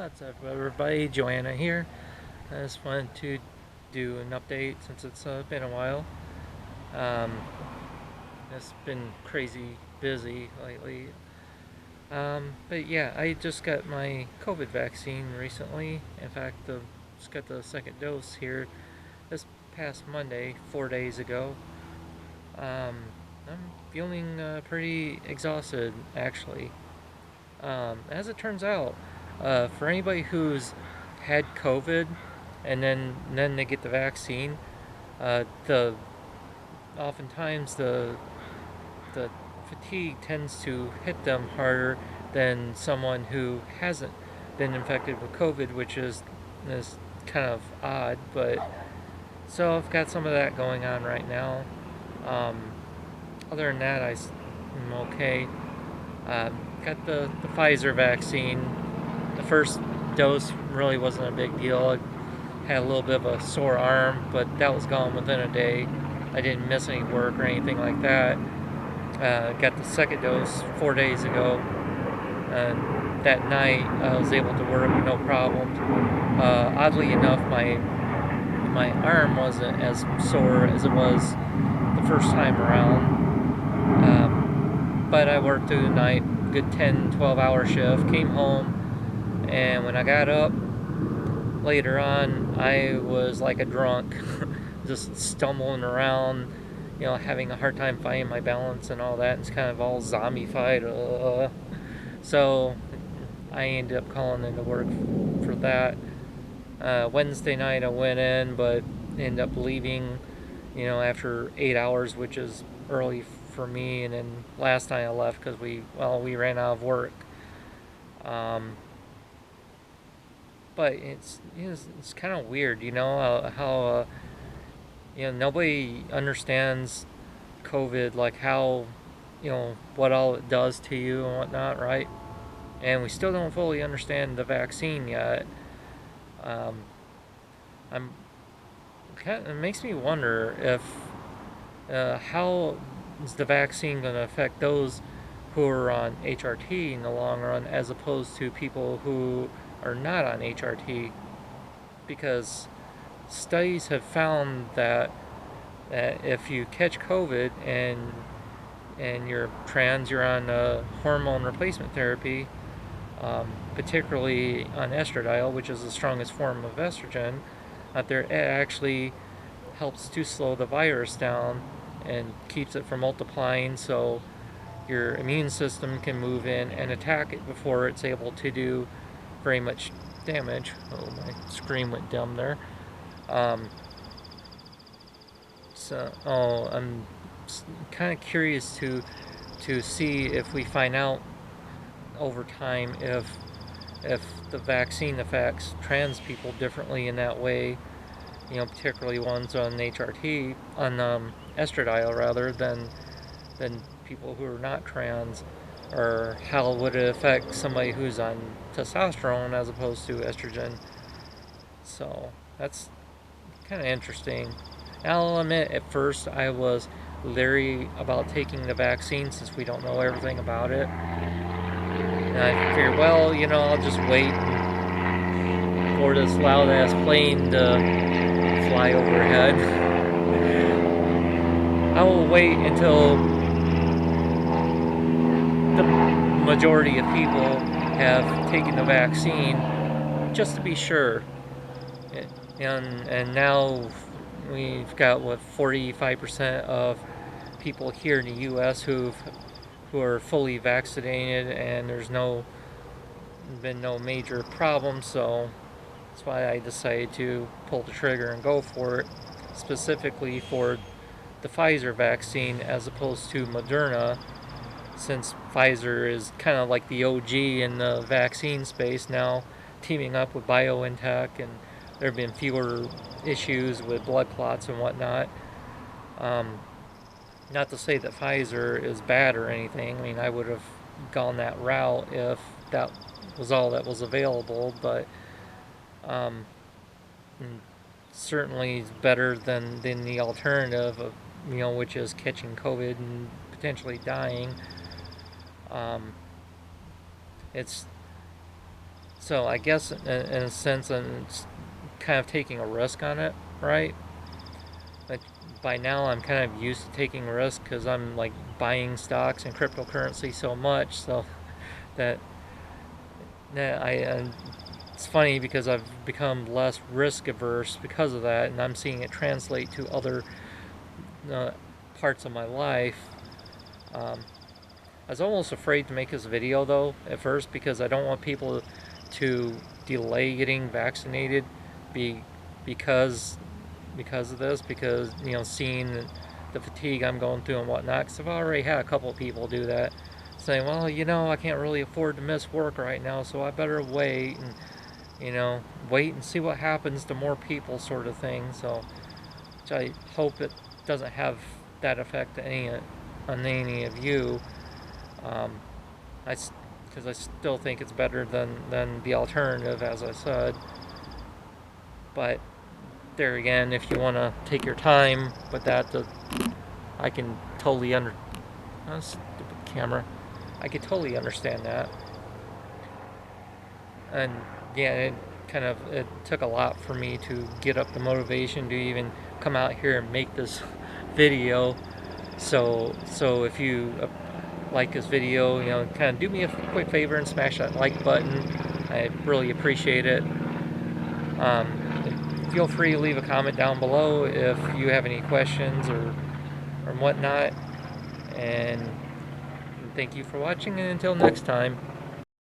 What's up, everybody? Joanna here. I just wanted to do an update since it's been a while. Um, it's been crazy busy lately. But yeah, I just got my COVID vaccine recently. In fact, just got the second dose here this past Monday, 4 days ago. Um, I'm feeling pretty exhausted, actually. As it turns out, for anybody who's had COVID and then they get the vaccine, the oftentimes the fatigue tends to hit them harder than someone who hasn't been infected with COVID, which is kind of odd. But so I've got some of that going on right now. Um, Other than that, I'm okay. Got the Pfizer vaccine. The first dose really wasn't a big deal. I had a little bit of a sore arm, but that was gone within a day. I didn't miss any work or anything like that. Got the second dose 4 days ago. That night, I was able to work no problem. Oddly enough, my arm wasn't as sore as it was the first time around. But I worked through the night, good 10, 12 hour shift, came home, and when I got up later on, I was like a drunk, just stumbling around, having a hard time finding my balance and all that. It's kind of all zombified. So I ended up calling into work for that. Wednesday night I went in, but ended up leaving, after 8 hours, which is early for me. And then last night I left because we ran out of work. Um, but it's kind of weird, how nobody understands COVID, like how what all it does to you and whatnot, right? And we still don't fully understand the vaccine yet. Um, I'm It makes me wonder if how is the vaccine going to affect those who are on HRT in the long run, as opposed to people who are not on HRT, because studies have found that if you catch COVID and you're trans, you're on hormone replacement therapy, particularly on estradiol, which is the strongest form of estrogen out there. It actually helps to slow the virus down and keeps it from multiplying, so your immune system can move in and attack it before it's able to do very much damage. Oh, my screen went dumb there. Um, I'm kind of curious to see if we find out over time if the vaccine affects trans people differently in that way. Particularly ones on HRT, on estradiol rather, than people who are not trans, or how would it affect somebody who's on testosterone as opposed to estrogen. So that's kind of interesting. I'll admit, at first I was leery about taking the vaccine since we don't know everything about it. And I figured, well, I'll just wait for this loud ass plane to fly overhead. I will wait until the majority of people have taken the vaccine just to be sure. And now we've got 45% of people here in the U.S. who are fully vaccinated, and there's been no major problems. So that's why I decided to pull the trigger and go for it, specifically for the Pfizer vaccine as opposed to Moderna, since Pfizer is kind of like the OG in the vaccine space now, teaming up with BioNTech, and there have been fewer issues with blood clots and whatnot. Um, Not to say that Pfizer is bad or anything. I mean, I would have gone that route if that was all that was available, but um, certainly better than the alternative of, which is catching COVID and potentially dying. Um, it's So I guess in a sense, it's kind of taking a risk on it, right? Like by now, I'm kind of used to taking risk because I'm like buying stocks and cryptocurrency so much, so that that I it's funny because I've become less risk averse because of that, and I'm seeing it translate to other uh, parts of my life. Um, I was almost afraid to make this video though at first because I don't want people to delay getting vaccinated be, because because of this, because seeing the fatigue I'm going through and whatnot, because I've already had a couple of people do that, saying, well, I can't really afford to miss work right now, so I better wait and wait and see what happens to more people, sort of thing. So which I hope it doesn't have that effect on any of you. um, I because I still think it's better than the alternative, as I said. But there again, if you want to take your time with that, I can totally stupid camera. I could totally understand that. And yeah, it took a lot for me to get up the motivation to even come out here and make this video. So if you like this video, kind of do me a quick favor and smash that like button. I really appreciate it. Feel free to leave a comment down below if you have any questions or whatnot. And thank you for watching, and until next time.